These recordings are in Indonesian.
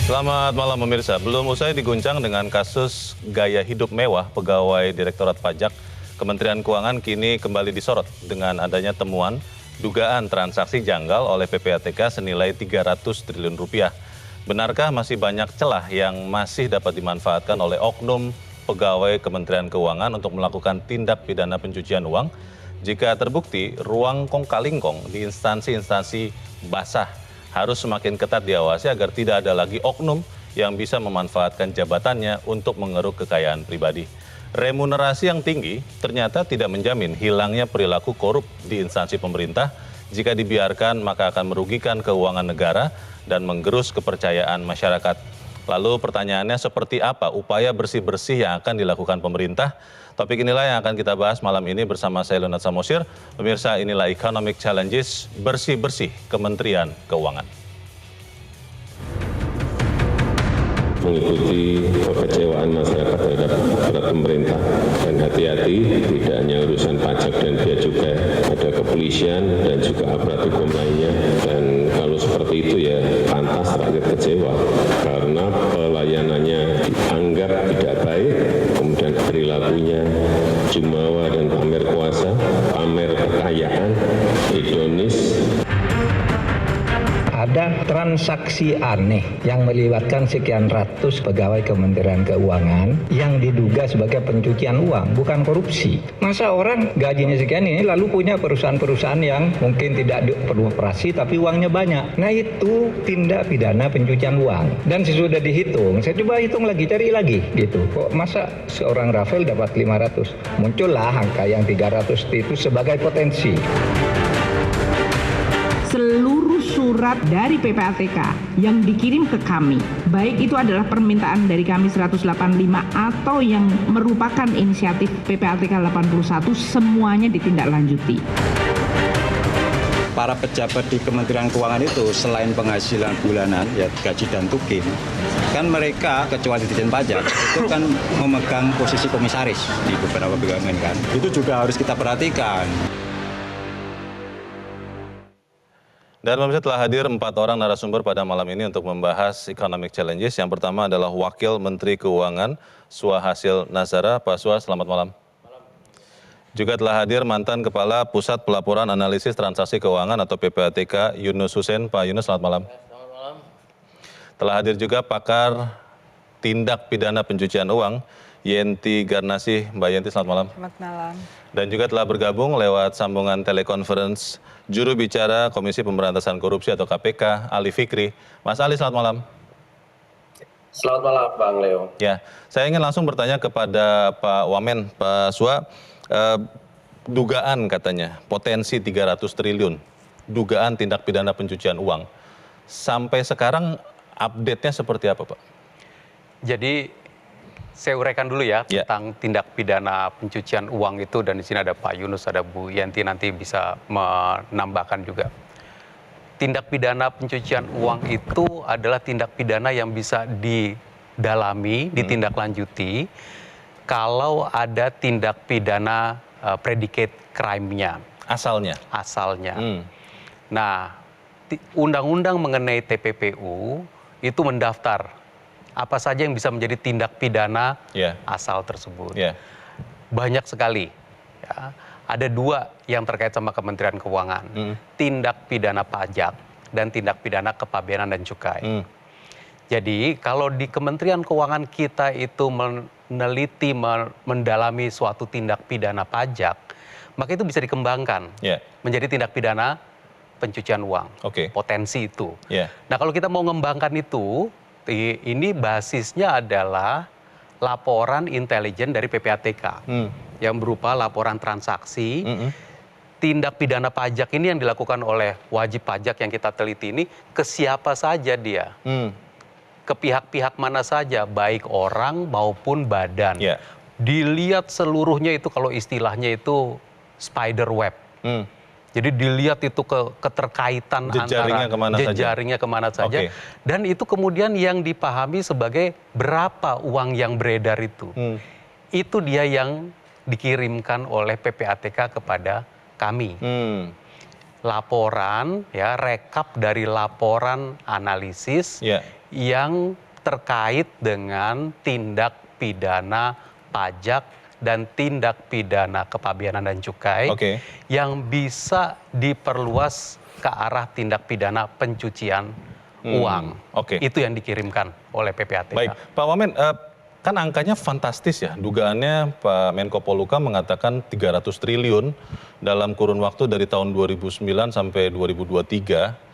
Selamat malam pemirsa. Belum usai diguncang dengan kasus gaya hidup mewah pegawai Direktorat Pajak, Kementerian Keuangan kini kembali disorot dengan adanya temuan dugaan transaksi janggal oleh PPATK senilai 300 triliun rupiah. Benarkah masih banyak celah yang masih dapat dimanfaatkan oleh oknum pegawai Kementerian Keuangan untuk melakukan tindak pidana pencucian uang? Jika terbukti, ruang kong-kalingkong di instansi-instansi basah harus semakin ketat diawasi agar tidak ada lagi oknum yang bisa memanfaatkan jabatannya untuk mengeruk kekayaan pribadi. Remunerasi yang tinggi ternyata tidak menjamin hilangnya perilaku korup di instansi pemerintah. Jika dibiarkan, maka akan merugikan keuangan negara dan menggerus kepercayaan masyarakat. Lalu pertanyaannya, seperti apa upaya bersih-bersih yang akan dilakukan pemerintah? Topik inilah yang akan kita bahas malam ini bersama saya Leonard Samosir. Pemirsa, inilah Economic Challenges bersih-bersih Kementerian Keuangan. Mengikuti kekecewaan masyarakat terhadap aparat pemerintah, dan hati-hati, tidak hanya urusan pajak dan bea cukai, ada kepolisian dan juga aparat hukum lainnya. Dan kalau seperti itu ya pantas rakyat kecewa karena pelayanannya dianggap tidak baik, kemudian perilakunya jumawa dan pamer kuasa, pamer kekayaan, hedonis. Ada transaksi aneh yang melibatkan sekian ratus pegawai Kementerian Keuangan yang diduga sebagai pencucian uang, bukan korupsi. Masa orang gajinya sekian ini lalu punya perusahaan-perusahaan yang mungkin tidak perlu operasi tapi uangnya banyak. Nah itu tindak pidana pencucian uang. Dan sesudah dihitung, saya coba hitung lagi, cari lagi gitu. Kok masa seorang Rafael dapat 500? Muncullah angka yang 300 itu sebagai potensi. Seluruh surat dari PPATK yang dikirim ke kami, baik itu adalah permintaan dari kami 185 atau yang merupakan inisiatif PPATK 81, semuanya ditindaklanjuti. Para pejabat di Kementerian Keuangan itu selain penghasilan bulanan, ya gaji dan tukin, kan mereka kecuali Ditjen Pajak itu kan memegang posisi komisaris di beberapa BUMN kan. Itu juga harus kita perhatikan. Dan pemirsa, telah hadir 4 orang narasumber pada malam ini untuk membahas Economic Challenges. Yang pertama adalah Wakil Menteri Keuangan Suhasil Nazara. Pak Suha, selamat malam. Juga telah hadir mantan Kepala Pusat Pelaporan Analisis Transaksi Keuangan atau PPATK Yunus Hussein. Pak Yunus, selamat malam. Selamat malam. Telah hadir juga pakar tindak pidana pencucian uang Yenti Garnasih. Mbak Yenti, selamat malam. Selamat malam. Dan juga telah bergabung lewat sambungan telekonferensi juru bicara Komisi Pemberantasan Korupsi atau KPK, Ali Fikri. Mas Ali, selamat malam. Selamat malam, Bang Leo. Ya, saya ingin langsung bertanya kepada Pak Wamen, Pak Suha, dugaan katanya potensi 300 triliun, dugaan tindak pidana pencucian uang. Sampai sekarang update-nya seperti apa, Pak? Jadi saya uraikan dulu ya tentang tindak pidana pencucian uang itu, dan di sini ada Pak Yunus, ada Bu Yenti, nanti bisa menambahkan juga. Tindak pidana pencucian uang itu adalah tindak pidana yang bisa didalami, ditindaklanjuti kalau ada tindak pidana predicate crime-nya. Asalnya? Asalnya. Nah, undang-undang mengenai TPPU itu mendaftar apa saja yang bisa menjadi tindak pidana asal tersebut. Banyak sekali. Ya. Ada 2 yang terkait sama Kementerian Keuangan. Tindak pidana pajak dan tindak pidana kepabeanan dan cukai. Jadi kalau di Kementerian Keuangan kita itu meneliti, mendalami suatu tindak pidana pajak, maka itu bisa dikembangkan menjadi tindak pidana pencucian uang. Potensi itu. Nah kalau kita mau mengembangkan itu, ini basisnya adalah laporan intelijen dari PPATK yang berupa laporan transaksi. Tindak pidana pajak ini yang dilakukan oleh wajib pajak yang kita teliti ini ke siapa saja dia, ke pihak-pihak mana saja, baik orang maupun badan. Dilihat seluruhnya itu, kalau istilahnya itu spider web. Jadi dilihat itu keterkaitan jejaringnya antara jejaringnya kemana saja. Dan itu kemudian yang dipahami sebagai berapa uang yang beredar itu. Itu dia yang dikirimkan oleh PPATK kepada kami. laporan, ya rekap dari laporan analisis yang terkait dengan tindak pidana pajak dan tindak pidana kepabeanan dan cukai yang bisa diperluas ke arah tindak pidana pencucian uang. Itu yang dikirimkan oleh PPATK. Baik, Pak Wamen, kan angkanya fantastis ya. Dugaannya Pak Menko Polhukam mengatakan 300 triliun dalam kurun waktu dari tahun 2009 sampai 2023.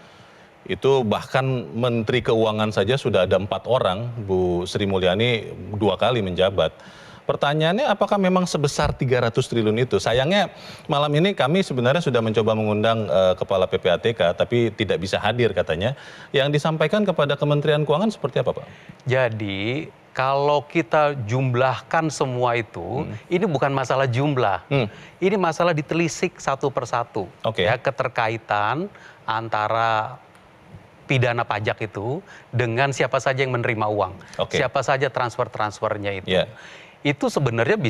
Itu bahkan Menteri Keuangan saja sudah ada 4 orang, Bu Sri Mulyani 2 kali menjabat. Pertanyaannya apakah memang sebesar 300 triliun itu? Sayangnya malam ini kami sebenarnya sudah mencoba mengundang Kepala PPATK, tapi tidak bisa hadir katanya. Yang disampaikan kepada Kementerian Keuangan seperti apa, Pak? Jadi kalau kita jumlahkan semua itu, ini bukan masalah jumlah. Ini masalah ditelisik satu persatu. Ya, keterkaitan antara pidana pajak itu dengan siapa saja yang menerima uang. Siapa saja transfer-transfernya itu. Itu sebenarnya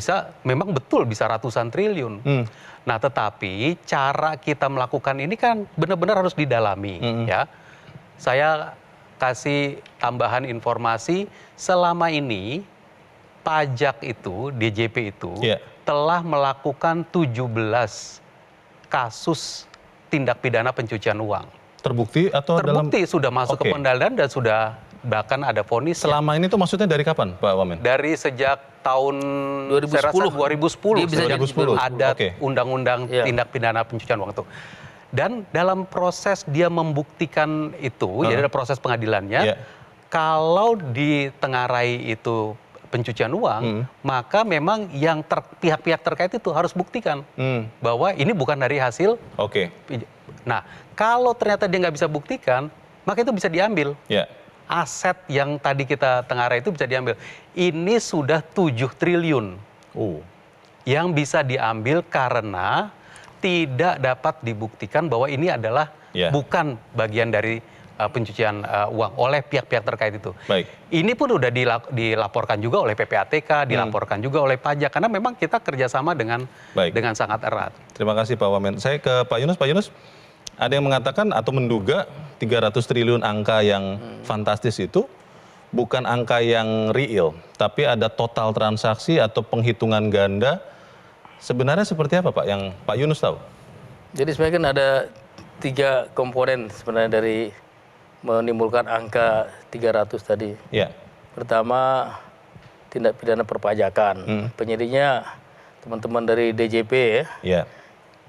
memang betul bisa ratusan triliun. Nah, tetapi cara kita melakukan ini kan benar-benar harus didalami. Ya, saya kasih tambahan informasi, selama ini pajak itu, DJP itu telah melakukan 17 kasus tindak pidana pencucian uang. Terbukti atau terbukti sudah masuk ke pendalian dan sudah bahkan ada vonis. Selama ini tuh maksudnya dari kapan, Pak Wamen? Dari sejak tahun 2010 ada undang-undang tindak pidana pencucian uang itu. Dan dalam proses dia membuktikan itu, jadi ada proses pengadilannya, kalau ditengarai itu pencucian uang, maka memang yang pihak-pihak terkait itu harus buktikan bahwa ini bukan dari hasil. Nah, kalau ternyata dia nggak bisa buktikan, maka itu bisa diambil. Aset yang tadi kita tengarai itu bisa diambil. Ini sudah 7 triliun yang bisa diambil karena tidak dapat dibuktikan bahwa ini adalah bukan bagian dari pencucian uang oleh pihak-pihak terkait itu. Ini pun sudah dilaporkan juga oleh PPATK, dilaporkan juga oleh pajak, karena memang kita kerjasama dengan sangat erat. Terima kasih Pak Wamen. Saya ke Pak Yunus. Pak Yunus, ada yang mengatakan atau menduga 300 triliun angka yang fantastis itu bukan angka yang real, tapi ada total transaksi atau penghitungan ganda. Sebenarnya seperti apa Pak yang Pak Yunus tahu? Jadi sebenarnya kan ada 3 komponen sebenarnya dari menimbulkan angka 300 tadi. Pertama, tindak pidana perpajakan. Penyidiknya teman-teman dari DJP ya.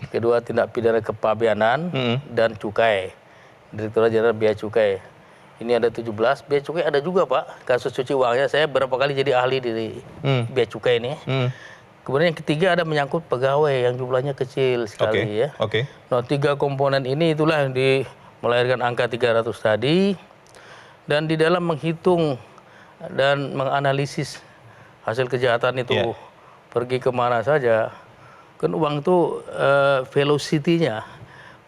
Kedua, tindak pidana kepabeanan dan cukai. Direktorat Jenderal Bea Cukai. Ini ada 17, Bea Cukai ada juga Pak. Kasus cuci uangnya saya berapa kali jadi ahli di Bea Cukai ini. Kemudian yang ketiga ada menyangkut pegawai yang jumlahnya kecil sekali ya. Nah, 3 komponen ini itulah yang melahirkan angka 300 tadi. Dan di dalam menghitung dan menganalisis hasil kejahatan itu pergi kemana saja. Kan uang itu velocity-nya,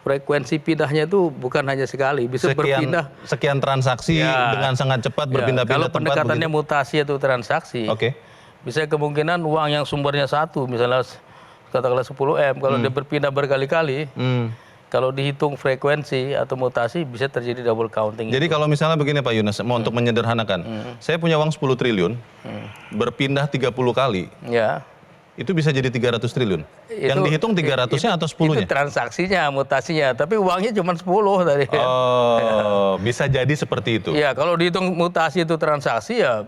frekuensi pindahnya itu bukan hanya sekali, bisa berpindah. Sekian transaksi dengan sangat cepat berpindah-pindah tempat. Kalau pendekatannya mutasi atau transaksi, bisa kemungkinan uang yang sumbernya 1, misalnya katakanlah 10M, kalau dia berpindah berkali-kali, kalau dihitung frekuensi atau mutasi bisa terjadi double counting. Jadi kalau misalnya begini Pak Yunus, mau untuk menyederhanakan, saya punya uang 10 triliun, berpindah 30 kali. Itu bisa jadi 300 triliun. Yang dihitung 300-nya atau 10-nya? Itu transaksinya, mutasinya. Tapi uangnya cuma 10 tadi. Bisa jadi seperti itu. Ya, kalau dihitung mutasi itu transaksi ya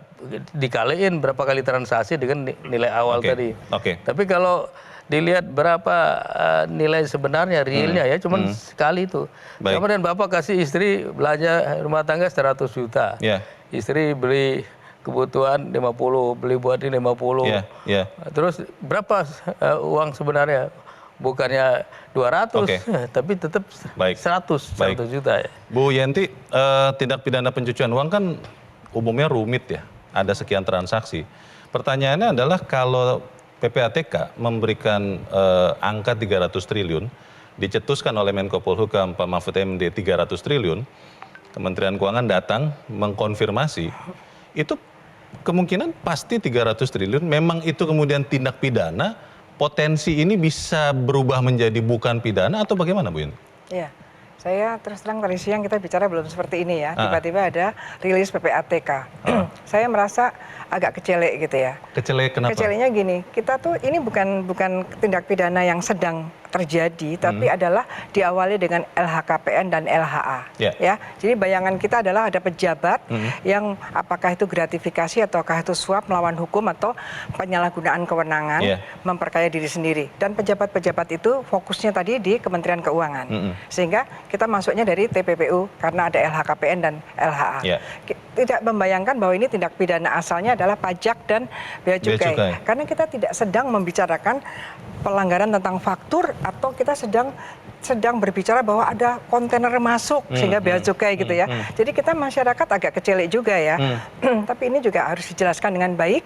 dikaliin berapa kali transaksi dengan nilai awal tadi. Tapi kalau dilihat berapa nilai sebenarnya, realnya ya cuma sekali itu. Kemudian Bapak kasih istri belanja rumah tangga 100 juta. Istri beli kebutuhan 50, beli buat ini 50. Terus berapa uang sebenarnya? Bukannya 200, tapi tetap 100 juta ya. Bu Yenti, tindak pidana pencucian uang kan umumnya rumit ya, ada sekian transaksi. Pertanyaannya adalah kalau PPATK memberikan angka 300 triliun, dicetuskan oleh Menko Polhukam Pak Mahfud MD 300 triliun, Kementerian Keuangan datang mengkonfirmasi, itu kemungkinan pasti 300 triliun, memang itu kemudian tindak pidana, potensi ini bisa berubah menjadi bukan pidana atau bagaimana Bu Yunti? Iya. Saya terus terang tadi siang kita bicara belum seperti ini ya. Tiba-tiba ada rilis PPATK. Saya merasa agak kecelek gitu ya. Kecelek kenapa? Keceleknya gini, kita tuh ini bukan tindak pidana yang sedang terjadi, tapi adalah diawali dengan LHKPN dan LHA. Ya, jadi bayangan kita adalah ada pejabat yang apakah itu gratifikasi ataukah itu suap melawan hukum atau penyalahgunaan kewenangan memperkaya diri sendiri. Dan pejabat-pejabat itu fokusnya tadi di Kementerian Keuangan, sehingga kita masuknya dari TPPU karena ada LHKPN dan LHA. Tidak membayangkan bahwa ini tindak pidana asalnya adalah pajak dan bea cukai. Karena kita tidak sedang membicarakan pelanggaran tentang faktur atau kita sedang berbicara bahwa ada kontainer masuk sehingga bea cukai gitu ya. Jadi kita masyarakat agak kecelek juga ya. Tapi ini juga harus dijelaskan dengan baik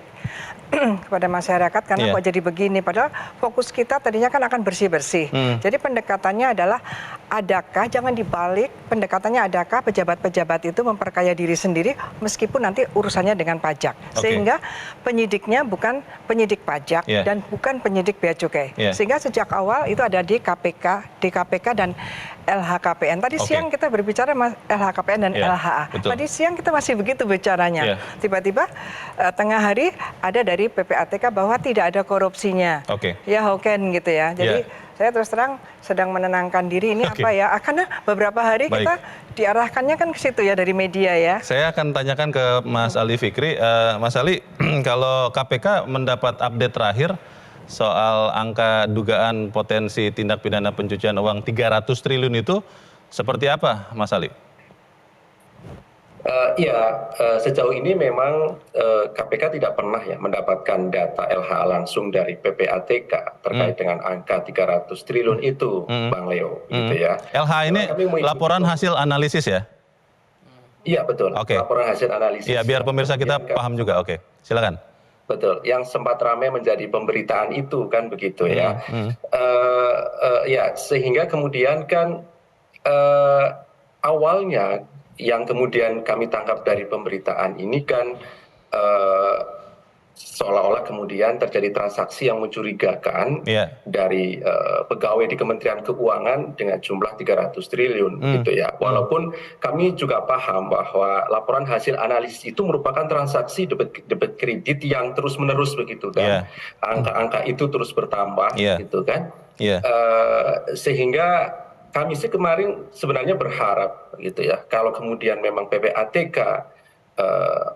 kepada masyarakat karena kok jadi begini, padahal fokus kita tadinya kan akan bersih-bersih. Jadi pendekatannya adalah adakah, jangan dibalik, pendekatannya adakah pejabat-pejabat itu memperkaya diri sendiri meskipun nanti urusannya dengan pajak. Sehingga penyidiknya bukan penyidik pajak dan bukan penyidik bea cukai. Sehingga sejak awal itu ada di KPK, DKPK dan LHKPN. Tadi siang kita berbicara LHKPN dan LHA. Tadi siang kita masih begitu bicaranya. Tiba-tiba tengah hari ada dari PPATK bahwa tidak ada korupsinya. Ya hoken gitu ya. Jadi saya terus terang sedang menenangkan diri ini apa ya. Karena beberapa hari kita diarahkannya kan ke situ ya dari media ya. Saya akan tanyakan ke Mas Ali Fikri. Mas Ali, kalau KPK mendapat update terakhir soal angka dugaan potensi tindak pidana pencucian uang 300 triliun itu seperti apa, Mas Ali? Sejauh ini memang KPK tidak pernah ya mendapatkan data LHA langsung dari PPATK terkait dengan angka 300 triliun itu, Bang Leo. Gitu ya. LHA ini laporan hasil analisis ya? Iya betul, laporan hasil analisis. Iya, biar pemirsa kita paham juga. Silakan. Betul, yang sempat ramai menjadi pemberitaan itu kan begitu ya. Sehingga kemudian kan awalnya yang kemudian kami tangkap dari pemberitaan ini kan seolah-olah kemudian terjadi transaksi yang mencurigakan dari pegawai di Kementerian Keuangan dengan jumlah 300 triliun gitu ya. Walaupun kami juga paham bahwa laporan hasil analisis itu merupakan transaksi debit kredit yang terus-menerus begitu dan angka-angka itu terus bertambah gitu kan. Sehingga kami sih kemarin sebenarnya berharap gitu ya, kalau kemudian memang PPATK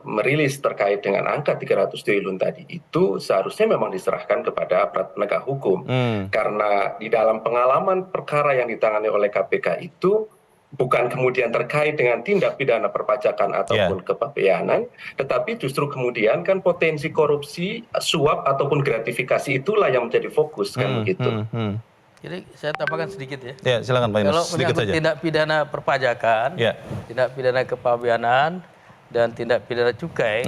merilis terkait dengan angka 300 triliun tadi itu seharusnya memang diserahkan kepada aparat penegak hukum. Karena di dalam pengalaman perkara yang ditangani oleh KPK itu bukan kemudian terkait dengan tindak pidana perpajakan ataupun kepabeanan, tetapi justru kemudian kan potensi korupsi, suap ataupun gratifikasi itulah yang menjadi fokus kan begitu. Jadi saya tambahkan sedikit ya. Ya, silakan Pak Yunus. Kalau sedikit saja. Tindak pidana perpajakan, tindak pidana kepabeanan, dan tindak pidana cukai,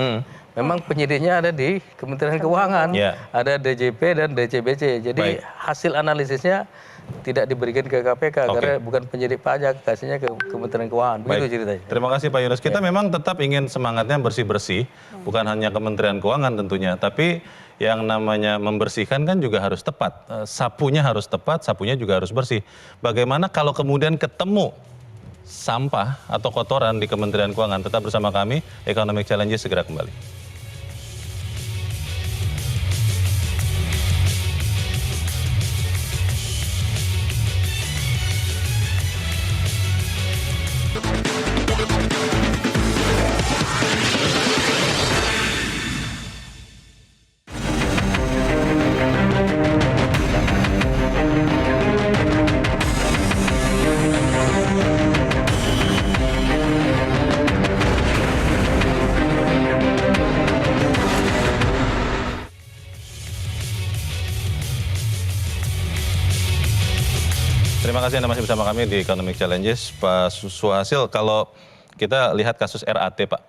memang penyidiknya ada di Kementerian Keuangan, ada DJP dan DCBC. Jadi hasil analisisnya tidak diberikan ke KPK karena bukan penyidik pajak, kasihnya ke Kementerian Keuangan. Begitu ceritanya. Terima kasih Pak Yunus. Kita memang tetap ingin semangatnya bersih-bersih, bukan hanya Kementerian Keuangan tentunya, tapi yang namanya membersihkan kan juga harus tepat. Sapunya harus tepat, sapunya juga harus bersih. Bagaimana kalau kemudian ketemu sampah atau kotoran di Kementerian Keuangan? Tetap bersama kami, Economic Challenges segera kembali. Terima kasih Anda masih bersama kami di Economic Challenges. Pak Suhasil, kalau kita lihat kasus RAT Pak,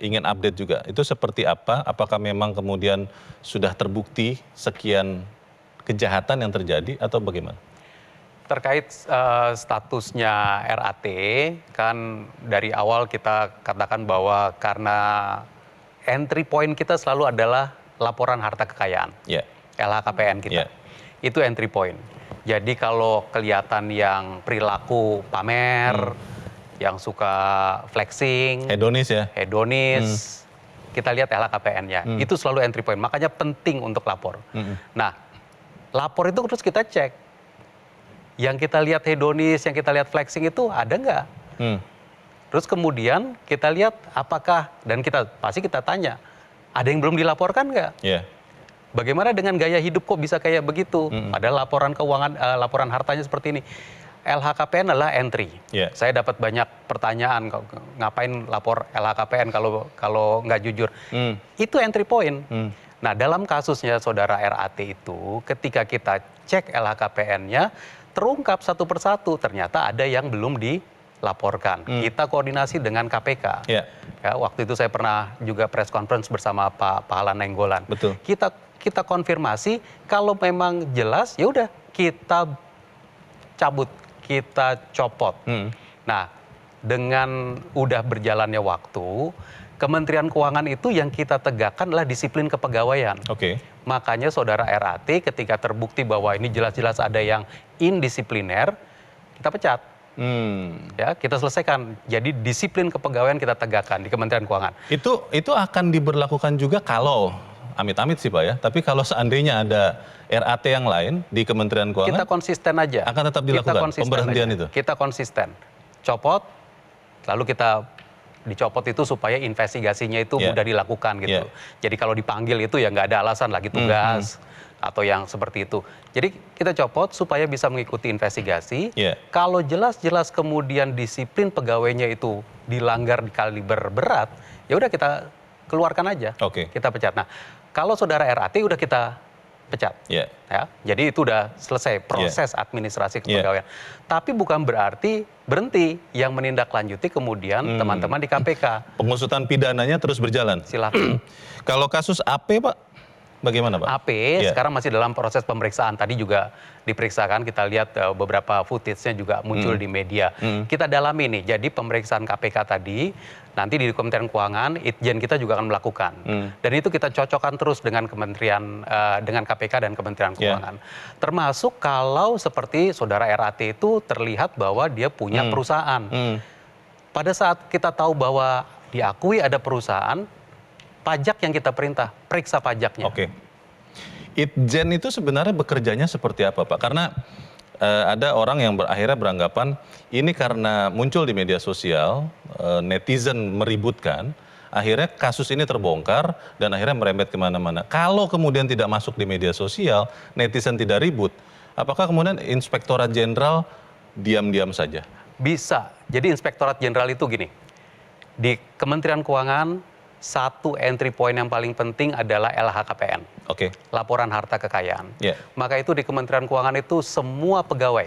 ingin update juga, itu seperti apa? Apakah memang kemudian sudah terbukti sekian kejahatan yang terjadi atau bagaimana? Terkait statusnya RAT, kan dari awal kita katakan bahwa karena entry point kita selalu adalah laporan harta kekayaan, LHKPN kita. Itu entry point. Jadi kalau kelihatan yang perilaku pamer, yang suka flexing, hedonis ya, kita lihat LHKPN-nya. Itu selalu entry point. Makanya penting untuk lapor. Nah, lapor itu terus kita cek. Yang kita lihat hedonis, yang kita lihat flexing itu ada nggak? Terus kemudian kita lihat apakah, dan pasti kita tanya, ada yang belum dilaporkan nggak? Bagaimana dengan gaya hidup kok bisa kayak begitu? Padahal laporan keuangan, laporan hartanya seperti ini. LHKPN adalah entry. Saya dapat banyak pertanyaan, ngapain lapor LHKPN kalau nggak jujur? Itu entry point. Nah, dalam kasusnya saudara RAT itu, ketika kita cek LHKPN-nya, terungkap satu persatu, ternyata ada yang belum dilaporkan. Kita koordinasi dengan KPK. Ya, waktu itu saya pernah juga press conference bersama Pak Pahala Nainggolan. Betul. Kita konfirmasi, kalau memang jelas, ya udah kita cabut, kita copot. Nah, dengan udah berjalannya waktu, Kementerian Keuangan itu yang kita tegakkan adalah disiplin kepegawaian. Makanya saudara RAT ketika terbukti bahwa ini jelas-jelas ada yang indisipliner, kita pecat. Ya, kita selesaikan. Jadi disiplin kepegawaian kita tegakkan di Kementerian Keuangan. Itu akan diberlakukan juga kalau amit-amit sih Pak ya, tapi kalau seandainya ada RAT yang lain di Kementerian Keuangan, kita konsisten aja. Akan tetap dilakukan pemberhentian aja. itu. Kita konsisten, copot, lalu kita dicopot itu supaya investigasinya itu mudah dilakukan gitu. Jadi kalau dipanggil itu ya nggak ada alasan lagi tugas atau yang seperti itu. Jadi kita copot supaya bisa mengikuti investigasi. Kalau jelas-jelas kemudian disiplin pegawainya itu dilanggar di kaliber berat, ya udah kita keluarkan aja. Kita pecat. Nah, kalau saudara RAT udah kita pecat. Ya, jadi itu udah selesai proses administrasi kepegawaian. Tapi bukan berarti berhenti, yang menindaklanjuti kemudian teman-teman di KPK. Pengusutan pidananya terus berjalan. Silakan. Kalau kasus AP Pak, bagaimana Pak? AP sekarang masih dalam proses pemeriksaan. Tadi juga diperiksakan, kita lihat beberapa footage-nya juga muncul di media. Kita dalami nih, jadi pemeriksaan KPK tadi, nanti di Kementerian Keuangan, Itjen kita juga akan melakukan. Dan itu kita cocokkan terus dengan Kementerian, dengan KPK dan Kementerian Keuangan. Termasuk kalau seperti saudara RAT itu terlihat bahwa dia punya perusahaan. Pada saat kita tahu bahwa diakui ada perusahaan, pajak yang kita perintah, periksa pajaknya. Itjen itu sebenarnya bekerjanya seperti apa Pak? Karena ada orang yang akhirnya beranggapan ini karena muncul di media sosial, netizen meributkan, akhirnya kasus ini terbongkar dan akhirnya merembet kemana-mana. Kalau kemudian tidak masuk di media sosial, netizen tidak ribut, apakah kemudian Inspektorat Jenderal diam-diam saja? Bisa. Jadi Inspektorat Jenderal itu gini, di Kementerian Keuangan, satu entry point yang paling penting adalah LHKPN, laporan harta kekayaan. Maka itu di Kementerian Keuangan itu semua pegawai,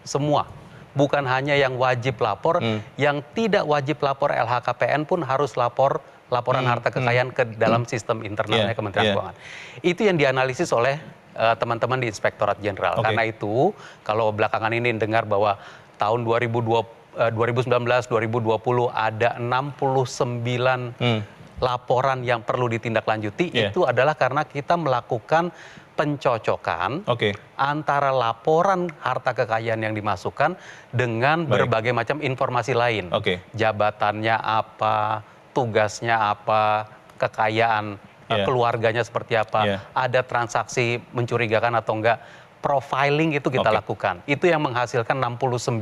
semua, bukan hanya yang wajib lapor, yang tidak wajib lapor LHKPN pun harus laporan harta kekayaan ke dalam sistem internalnya Kementerian Keuangan. Itu yang dianalisis oleh teman-teman di Inspektorat Jenderal. Karena itu kalau belakangan ini dengar bahwa tahun 2019-2020 ada 69 laporan yang perlu ditindaklanjuti, itu adalah karena kita melakukan pencocokan antara laporan harta kekayaan yang dimasukkan dengan berbagai macam informasi lain. Jabatannya apa, tugasnya apa, kekayaan keluarganya seperti apa, ada transaksi mencurigakan atau enggak, profiling itu kita lakukan. Itu yang menghasilkan 69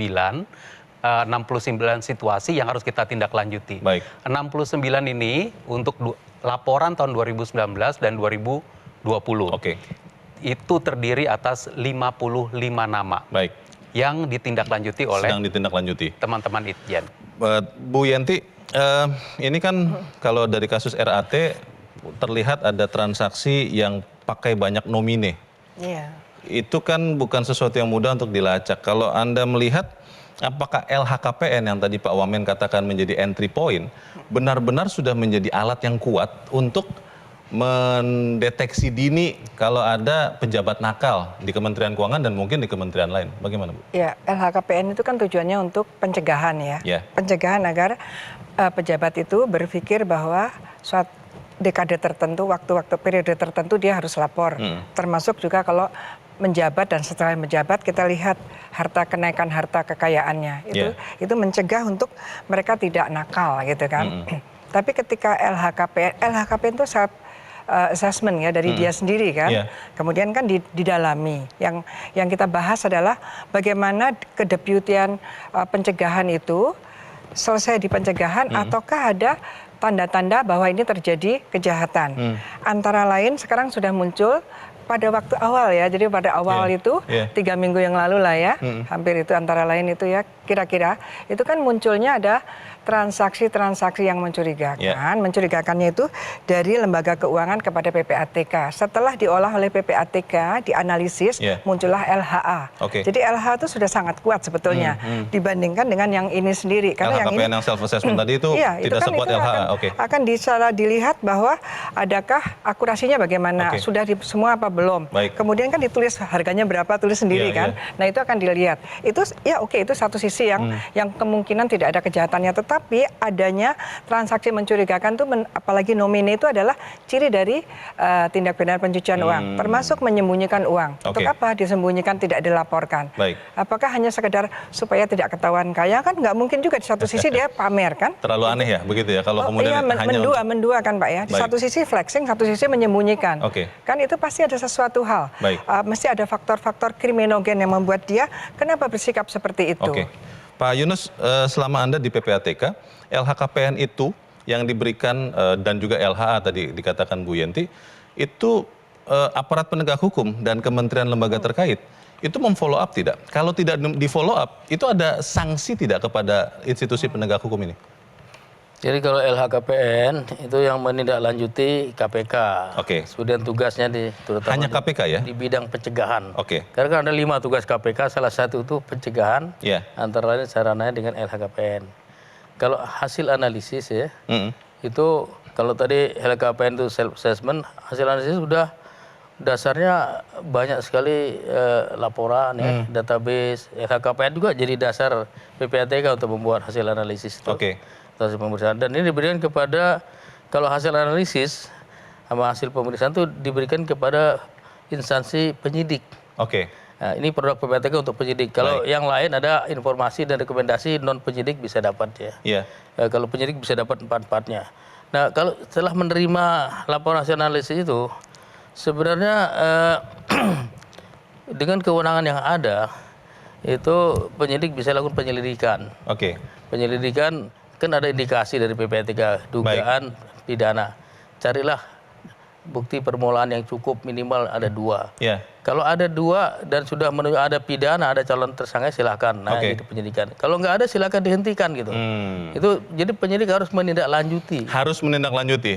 situasi yang harus kita tindak lanjuti. 69 ini untuk laporan tahun 2019 dan 2020. Itu terdiri atas 55 nama. Yang ditindaklanjuti oleh teman-teman Itjen. Bu Yenti, ini kan kalau dari kasus RAT terlihat ada transaksi yang pakai banyak nomine. Itu kan bukan sesuatu yang mudah untuk dilacak. Kalau Anda melihat, apakah LHKPN yang tadi Pak Wamen katakan menjadi entry point, benar-benar sudah menjadi alat yang kuat untuk mendeteksi dini kalau ada pejabat nakal di Kementerian Keuangan dan mungkin di kementerian lain? Bagaimana Bu? Ya, LHKPN itu kan tujuannya untuk pencegahan ya. Pencegahan agar pejabat itu berpikir bahwa dekade tertentu, waktu-waktu periode tertentu dia harus lapor. Termasuk juga kalau menjabat dan setelah menjabat kita lihat kenaikan harta kekayaannya. Itu mencegah untuk mereka tidak nakal gitu kan. Tapi ketika LHKPN itu self assessment ya dari dia sendiri kan. Kemudian kan didalami. Yang kita bahas adalah bagaimana kedeputian pencegahan itu selesai di pencegahan ataukah ada tanda-tanda bahwa ini terjadi kejahatan. Antara lain sekarang sudah muncul pada waktu awal ya, jadi pada awal itu 3 minggu yang lalu lah ya, hampir itu antara lain itu ya, kira-kira itu kan munculnya ada transaksi-transaksi yang mencurigakan. Mencurigakannya itu dari lembaga keuangan kepada PPATK. Setelah diolah oleh PPATK, dianalisis, muncullah LHA. Jadi LHA itu sudah sangat kuat sebetulnya dibandingkan dengan yang ini sendiri. Karena LHKPN yang self-assessment tadi itu tidak kan sekuat LHA. Akan dilihat bahwa adakah akurasinya bagaimana, sudah semua apa belum. Kemudian kan ditulis harganya berapa, tulis sendiri kan. Nah itu akan dilihat. Itu ya itu satu sisi yang kemungkinan tidak ada kejahatannya. Tetapi adanya transaksi mencurigakan itu, apalagi nomine itu adalah ciri dari tindak pidana pencucian uang, termasuk menyembunyikan uang. Untuk apa disembunyikan, tidak dilaporkan? Apakah hanya sekedar supaya tidak ketahuan kaya? Kan nggak mungkin juga, di satu sisi dia pamer kan. Terlalu aneh ya begitu ya kalau kemudian hanya mendua kan Pak ya. Di satu sisi flexing, satu sisi menyembunyikan. Kan itu pasti ada sesuatu hal. Mesti ada faktor-faktor kriminogen yang membuat dia kenapa bersikap seperti itu. Pak Yunus, selama Anda di PPATK, LHKPN itu yang diberikan dan juga LHA tadi dikatakan Bu Yenti, itu aparat penegak hukum dan kementerian lembaga terkait, itu memfollow up tidak? Kalau tidak di follow up, itu ada sanksi tidak kepada institusi penegak hukum ini? Jadi kalau LHKPN itu yang menindaklanjuti KPK. Kemudian tugasnya terutama hanya KPK ya? Di bidang pencegahan. Karena kan ada 5 tugas KPK, salah satu itu pencegahan, antara lain sarananya dengan LHKPN. Kalau hasil analisis ya, itu kalau tadi LHKPN itu self assessment, hasil analisis sudah dasarnya banyak sekali laporan ya, database. LHKPN juga jadi dasar PPATK untuk membuat hasil analisis itu. Pemeriksaan. Dan ini diberikan kepada, kalau hasil analisis sama hasil pemeriksaan itu diberikan kepada instansi penyidik. Nah, ini produk PPATK untuk penyidik. Kalau yang lain ada informasi dan rekomendasi non penyidik bisa dapat ya. Kalau penyidik bisa dapat 4-4-nya. Nah kalau setelah menerima laporan hasil analisis itu, sebenarnya dengan kewenangan yang ada itu penyidik bisa lakukan penyelidikan. Penyelidikan kan ada indikasi dari PPATK, dugaan pidana. Carilah bukti permulaan yang cukup, minimal ada 2. Kalau ada 2 dan sudah ada pidana, ada calon tersangka, silahkan. Nah itu penyidikan. Kalau nggak ada silahkan dihentikan gitu. Itu jadi penyidik harus menindaklanjuti.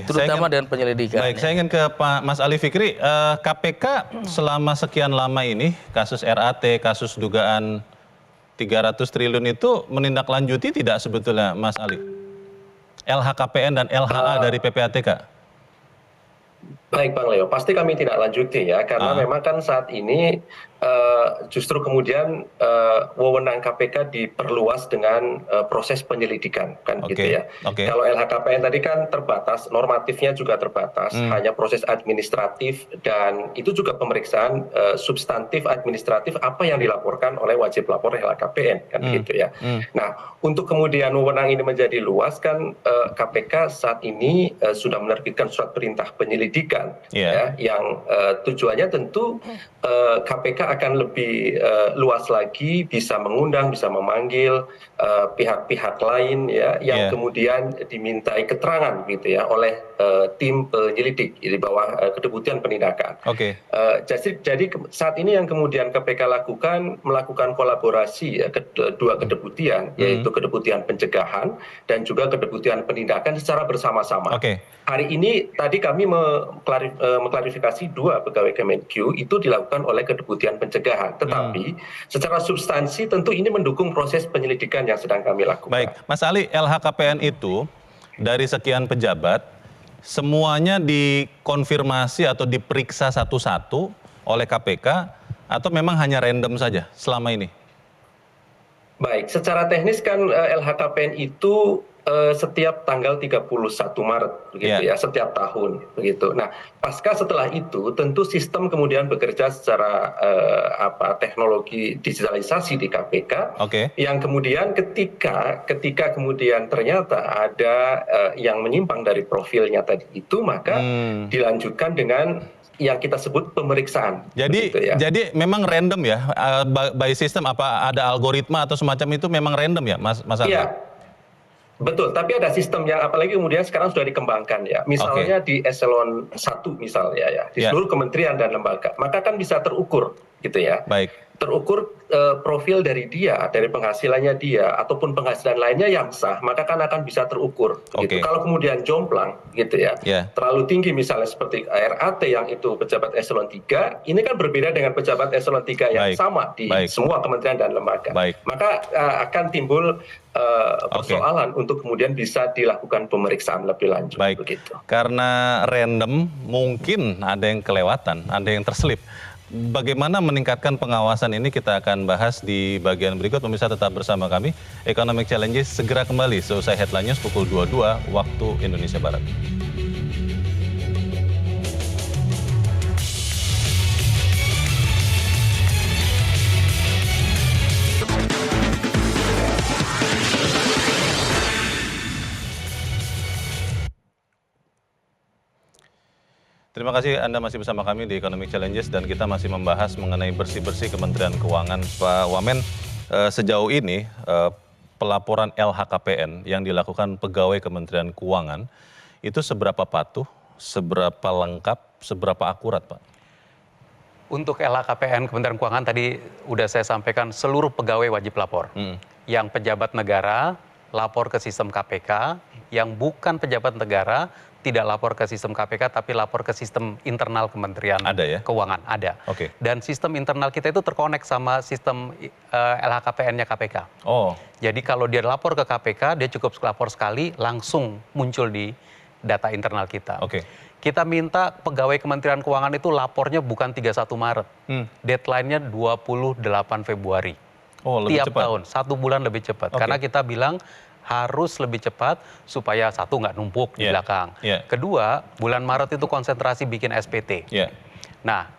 Terutama dengan penyelidikan. Saya ingin ke Pak Mas Ali Fikri. KPK selama sekian lama ini, kasus RAT, kasus dugaan 300 triliun itu menindaklanjuti tidak sebetulnya Mas Ali? LHKPN dan LHA dari PPATK? Baik Bang Leo, pasti kami tidak lanjuti ya, karena memang kan saat ini justru kemudian wewenang KPK diperluas dengan proses penyelidikan kan gitu ya. Kalau LHKPN tadi kan terbatas, normatifnya juga terbatas, hanya proses administratif dan itu juga pemeriksaan substantif administratif apa yang dilaporkan oleh wajib lapor LHKPN kan gitu ya. Nah untuk kemudian wewenang ini menjadi luas kan KPK saat ini sudah menerbitkan surat perintah penyelidikan ya, yang tujuannya tentu KPK akan lebih luas lagi, bisa mengundang, bisa memanggil pihak-pihak lain ya, yang kemudian dimintai keterangan gitu ya oleh tim penyelidik di bawah kedeputian penindakan. Jadi saat ini yang kemudian KPK melakukan kolaborasi ya, kedua kedeputian, yaitu kedeputian pencegahan dan juga kedeputian penindakan secara bersama-sama. Hari ini tadi kami mengklarifikasi 2 pegawai Kemenkyu itu dilakukan oleh kedeputian pencegahan, tetapi secara substansi tentu ini mendukung proses penyelidikan yang sedang kami lakukan. Baik, Mas Ali, LHKPN itu dari sekian pejabat semuanya dikonfirmasi atau diperiksa satu-satu oleh KPK atau memang hanya random saja selama ini? Baik, secara teknis kan LHKPN itu setiap tanggal 31 Maret begitu ya, setiap tahun begitu. Nah, pasca setelah itu tentu sistem kemudian bekerja secara teknologi digitalisasi di KPK yang kemudian ketika kemudian ternyata ada yang menyimpang dari profilnya tadi itu, maka dilanjutkan dengan yang kita sebut pemeriksaan. Jadi memang random ya, by system, apa ada algoritma atau semacam itu memang random ya, Mas Argo? Iya. Betul, tapi ada sistem yang apalagi kemudian sekarang sudah dikembangkan ya. Misalnya di eselon 1 misalnya ya, di seluruh kementerian dan lembaga, maka kan bisa terukur gitu ya. Baik. Terukur profil dari dia, dari penghasilannya dia, ataupun penghasilan lainnya yang sah, maka kan akan bisa terukur. Gitu. Kalau kemudian jomplang, gitu ya, terlalu tinggi misalnya seperti RAT yang itu pejabat eselon 3, ini kan berbeda dengan pejabat eselon 3 yang sama di semua kementerian dan lembaga. Maka akan timbul persoalan untuk kemudian bisa dilakukan pemeriksaan lebih lanjut. Begitu. Karena random, mungkin ada yang kelewatan, ada yang terselip. Bagaimana meningkatkan pengawasan ini kita akan bahas di bagian berikut. Pemirsa tetap bersama kami. Economic Challenges segera kembali seusai Headline News pukul 22 waktu Indonesia Barat. Terima kasih Anda masih bersama kami di Economic Challenges dan kita masih membahas mengenai bersih-bersih Kementerian Keuangan. Pak Wamen, sejauh ini pelaporan LHKPN yang dilakukan pegawai Kementerian Keuangan itu seberapa patuh, seberapa lengkap, seberapa akurat, Pak? Untuk LHKPN Kementerian Keuangan tadi udah saya sampaikan seluruh pegawai wajib lapor. Yang pejabat negara lapor ke sistem KPK, yang bukan pejabat negara tidak lapor ke sistem KPK, tapi lapor ke sistem internal Kementerian Keuangan. Ada. Dan sistem internal kita itu terkonek sama sistem LHKPN-nya KPK. Jadi kalau dia lapor ke KPK, dia cukup lapor sekali, langsung muncul di data internal kita. Kita minta pegawai Kementerian Keuangan itu lapornya bukan 31 Maret. Deadline-nya 28 Februari. Tiap tahun, 1 bulan lebih cepat. Karena kita bilang harus lebih cepat supaya satu nggak numpuk di belakang. Kedua, bulan Maret itu konsentrasi bikin SPT. Nah,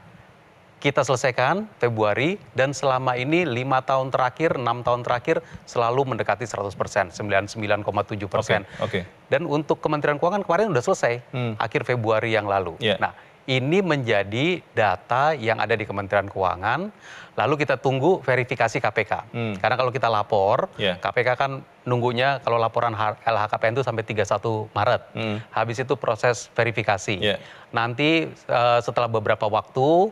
kita selesaikan Februari dan selama ini 5 tahun terakhir, 6 tahun terakhir selalu mendekati 100%, 99,7%. Dan untuk Kementerian Keuangan kemarin udah selesai, akhir Februari yang lalu. Nah, ini menjadi data yang ada di Kementerian Keuangan, lalu kita tunggu verifikasi KPK. Karena kalau kita lapor, KPK kan nunggunya kalau laporan LHKPN itu sampai 31 Maret. Habis itu proses verifikasi. Nanti setelah beberapa waktu,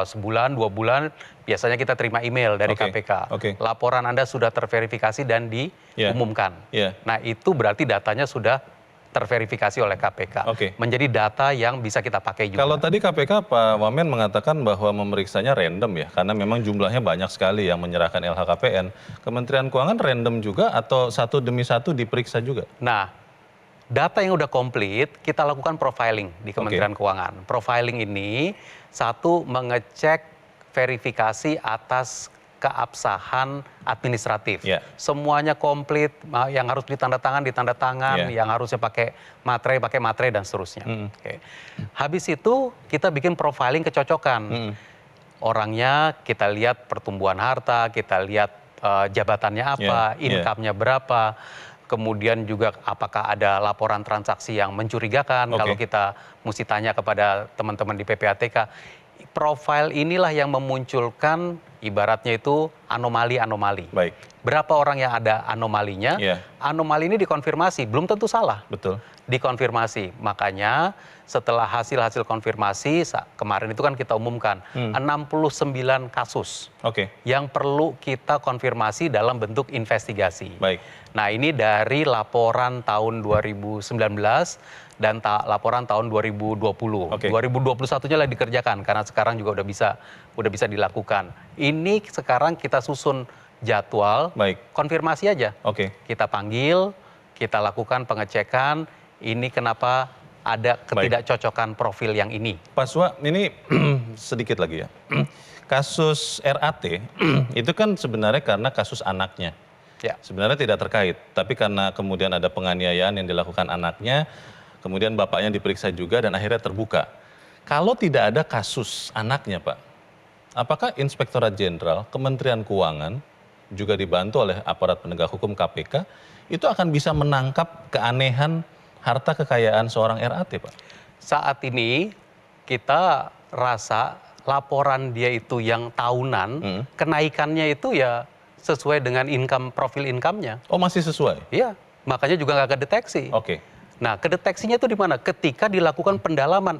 sebulan, 2 bulan, biasanya kita terima email dari KPK. Laporan Anda sudah terverifikasi dan diumumkan. Nah, itu berarti datanya sudah terverifikasi oleh KPK. Menjadi data yang bisa kita pakai juga. Kalau tadi KPK, Pak Wamen mengatakan bahwa memeriksanya random ya, karena memang jumlahnya banyak sekali yang menyerahkan LHKPN. Kementerian Keuangan random juga atau satu demi satu diperiksa juga? Nah, data yang udah komplit, kita lakukan profiling di Kementerian Keuangan. Profiling ini, satu, mengecek verifikasi atas keabsahan administratif. Semuanya komplit, yang harus ditandatangan, yang harusnya pakai materai, dan seterusnya. Habis itu kita bikin profiling kecocokan. Orangnya kita lihat pertumbuhan harta, kita lihat jabatannya apa, income-nya berapa, kemudian juga apakah ada laporan transaksi yang mencurigakan, kalau kita mesti tanya kepada teman-teman di PPATK. Profil inilah yang memunculkan ibaratnya itu anomali-anomali. Berapa orang yang ada anomalinya, anomali ini dikonfirmasi, belum tentu salah. Dikonfirmasi, makanya setelah hasil-hasil konfirmasi, kemarin itu kan kita umumkan 69 kasus yang perlu kita konfirmasi dalam bentuk investigasi. Nah, ini dari laporan tahun 2019 dan laporan tahun 2020. 2021-nya lagi dikerjakan karena sekarang juga udah bisa dilakukan. Ini sekarang kita susun jadwal, konfirmasi aja. Kita panggil, kita lakukan pengecekan, ini kenapa ada ketidakcocokan profil yang ini. Pak Swa, ini sedikit lagi ya. Kasus RAT itu kan sebenarnya karena kasus anaknya. Sebenarnya tidak terkait, tapi karena kemudian ada penganiayaan yang dilakukan anaknya, kemudian bapaknya diperiksa juga dan akhirnya terbuka. Kalau tidak ada kasus anaknya, Pak, apakah Inspektorat Jenderal Kementerian Keuangan juga dibantu oleh aparat penegak hukum KPK itu akan bisa menangkap keanehan harta kekayaan seorang RAT, Pak? Saat ini kita rasa laporan dia itu yang tahunan, kenaikannya itu ya sesuai dengan profil income-nya. Oh, masih sesuai? Iya, makanya juga nggak kedeteksi. Oke. Nah, kedeteksinya itu di mana? Ketika dilakukan pendalaman,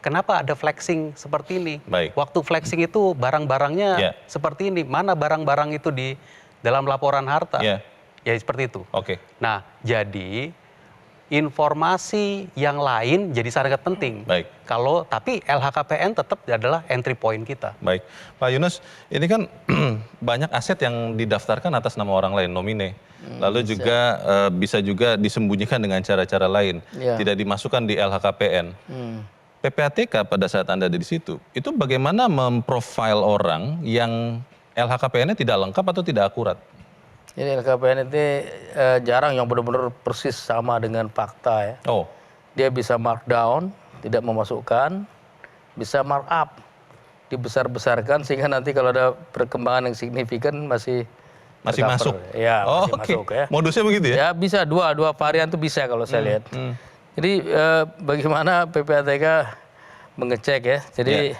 kenapa ada flexing seperti ini? Baik. Waktu flexing itu barang-barangnya seperti ini. Mana barang-barang itu di dalam laporan harta? Ya seperti itu. Oke. Nah, jadi informasi yang lain jadi sangat penting. Baik. Tapi LHKPN tetap adalah entry point kita. Baik, Pak Yunus, ini kan banyak aset yang didaftarkan atas nama orang lain, nomine. Lalu juga bisa juga disembunyikan dengan cara-cara lain, tidak dimasukkan di LHKPN. PPATK pada saat Anda ada di situ, itu bagaimana memprofile orang yang LHKPN-nya tidak lengkap atau tidak akurat? Jadi LHKPN itu jarang yang benar-benar persis sama dengan fakta ya. Oh. Dia bisa markdown, tidak memasukkan, bisa markup, dibesar-besarkan sehingga nanti kalau ada perkembangan yang signifikan masih masuk. Ya, masih masuk ya. Modusnya begitu ya? Ya bisa dua varian itu bisa kalau saya lihat. Jadi bagaimana PPATK mengecek ya. Jadi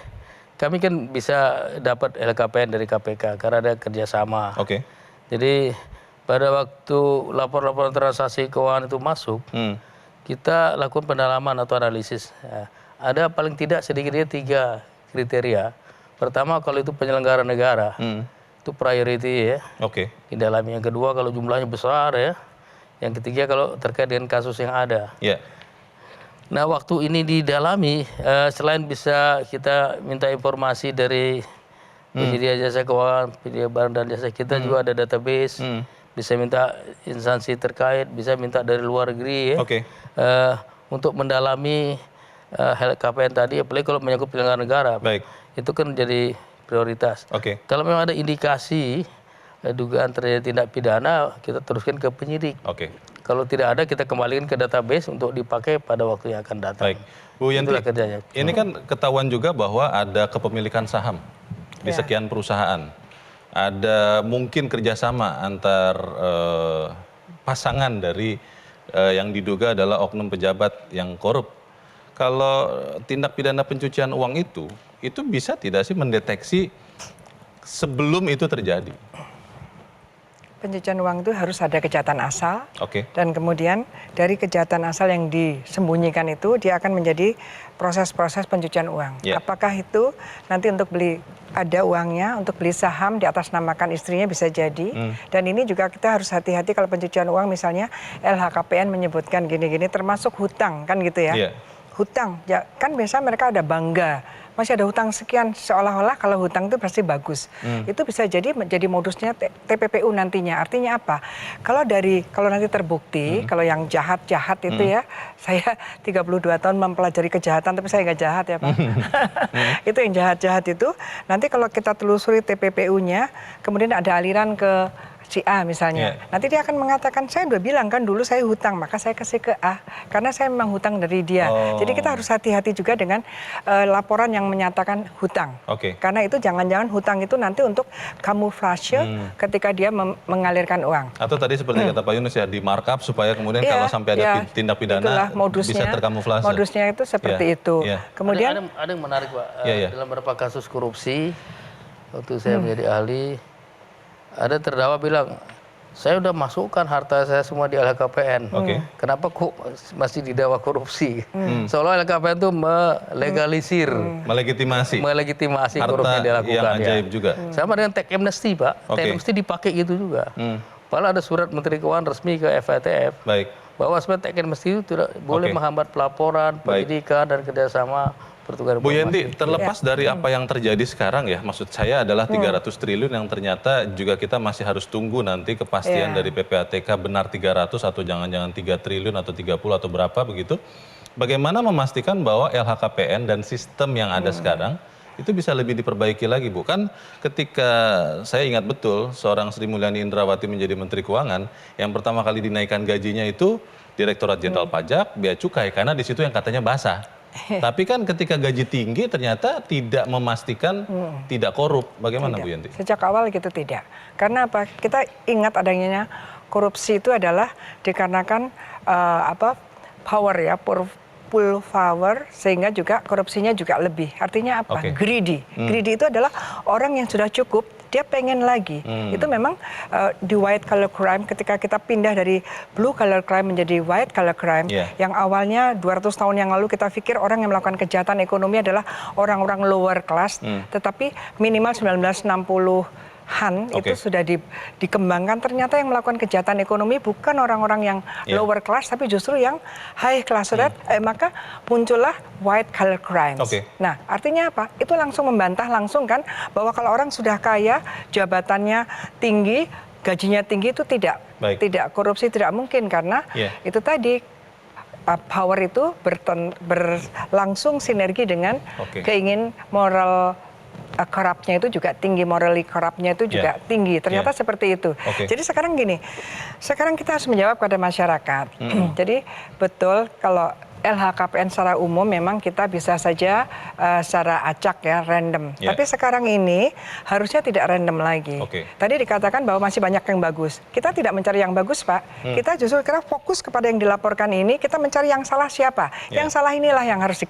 kami kan bisa dapat LHKPN dari KPK karena ada kerjasama. Oke. Jadi pada waktu laporan-laporan transaksi keuangan itu masuk, kita lakukan pendalaman atau analisis. Ada paling tidak sedikitnya 3 kriteria. Pertama, kalau itu penyelenggara negara, itu priority ya. Oke. Di dalamnya. Yang kedua, kalau jumlahnya besar ya. Yang ketiga, kalau terkait dengan kasus yang ada. Nah, waktu ini didalami, selain bisa kita minta informasi dari penyedia jasa keuangan, penyedia barang dan jasa, kita juga ada database, bisa minta instansi terkait, bisa minta dari luar negeri ya, untuk mendalami LHKPN tadi, apalagi kalau menyangkut penyelenggara negara. Baik. Itu kan jadi prioritas. Kalau memang ada indikasi dugaan terjadi tindak pidana, kita teruskan ke penyidik. Kalau tidak ada, kita kembalikan ke database untuk dipakai pada waktu yang akan datang. Baik, Bu Yanti, ini kan ketahuan juga bahwa ada kepemilikan saham di sekian perusahaan. Ada mungkin kerjasama antar pasangan dari yang diduga adalah oknum pejabat yang korup. Kalau tindak pidana pencucian uang itu bisa tidak sih mendeteksi sebelum itu terjadi? Pencucian uang itu harus ada kejahatan asal, dan kemudian dari kejahatan asal yang disembunyikan itu dia akan menjadi proses-proses pencucian uang. Apakah itu nanti untuk beli ada uangnya untuk beli saham diatasnamakan istrinya bisa jadi, dan ini juga kita harus hati-hati kalau pencucian uang misalnya LHKPN menyebutkan gini-gini termasuk hutang kan gitu ya. Hutang ya kan biasa mereka ada bangga masih ada hutang sekian, seolah-olah kalau hutang itu pasti bagus. Itu bisa jadi menjadi modusnya TPPU nantinya. Artinya apa? Kalau nanti terbukti, kalau yang jahat-jahat itu ya, saya 32 tahun mempelajari kejahatan, tapi saya nggak jahat ya Pak. Itu yang jahat-jahat itu, nanti kalau kita telusuri TPPU-nya, kemudian ada aliran ke si A misalnya, nanti dia akan mengatakan saya udah bilang kan dulu saya hutang, maka saya kasih ke A karena saya memang hutang dari dia. Jadi kita harus hati-hati juga dengan laporan yang menyatakan hutang, karena itu jangan-jangan hutang itu nanti untuk kamuflase ketika dia mengalirkan uang. Atau tadi seperti kata Pak Yunus ya, di markup supaya kemudian kalau sampai ada tindak pidana bisa terkamuflase. Modusnya itu seperti itu. Kemudian ada yang menarik Pak, dalam beberapa kasus korupsi waktu saya menjadi ahli, ada terdakwa bilang, saya udah masukkan harta saya semua di LHKPN. Kenapa kok masih didakwa korupsi? Seolah LHKPN itu melegalisir, melegitimasi korupsi yang dilakukan. Yang ajaib juga. Sama dengan tech amnesty Pak, tech amnesty dipakai gitu juga. Padahal ada surat Menteri Keuangan resmi ke FATF, bahwa sebenarnya tech amnesty itu tidak boleh menghambat pelaporan, penyidikan dan kerjasama. Bu Yanti, terlepas dari apa yang terjadi sekarang ya, maksud saya adalah 300 triliun yang ternyata juga kita masih harus tunggu nanti kepastian dari PPATK benar 300 atau jangan-jangan 3 triliun atau 30 atau berapa begitu. Bagaimana memastikan bahwa LHKPN dan sistem yang ada sekarang itu bisa lebih diperbaiki lagi, Bu. Kan ketika saya ingat betul seorang Sri Mulyani Indrawati menjadi Menteri Keuangan, yang pertama kali dinaikkan gajinya itu Direktorat Jenderal Pajak, Bea Cukai, karena di situ yang katanya basah. Tapi kan ketika gaji tinggi ternyata tidak memastikan tidak korup. Bagaimana, tidak. Bu Yanti? Sejak awal gitu tidak. Karena apa? Kita ingat adanya korupsi itu adalah dikarenakan power ya, full power, sehingga juga korupsinya juga lebih. Artinya apa? Greedy. Greedy itu adalah orang yang sudah cukup, dia pengen lagi. Itu memang di white collar crime, ketika kita pindah dari blue collar crime menjadi white collar crime, yang awalnya 200 tahun yang lalu kita pikir orang yang melakukan kejahatan ekonomi adalah orang-orang lower class, tetapi minimal 1960-an itu sudah dikembangkan, ternyata yang melakukan kejahatan ekonomi bukan orang-orang yang lower class, tapi justru yang high class rate, maka muncullah white collar crimes. Nah, artinya apa? Itu langsung membantah langsung kan bahwa kalau orang sudah kaya, jabatannya tinggi, gajinya tinggi, itu tidak korupsi, tidak mungkin, karena itu tadi power itu berlangsung sinergi dengan keingin moral corruptnya itu juga tinggi, morally corruptnya itu juga tinggi. Ternyata seperti itu. Jadi sekarang gini, sekarang kita harus menjawab kepada masyarakat. Jadi betul kalau LHKPN secara umum memang kita bisa saja secara acak ya, random. Tapi sekarang ini harusnya tidak random lagi. Tadi dikatakan bahwa masih banyak yang bagus. Kita tidak mencari yang bagus, Pak. Kita justru kira fokus kepada yang dilaporkan ini, kita mencari yang salah siapa. Yang salah inilah yang harus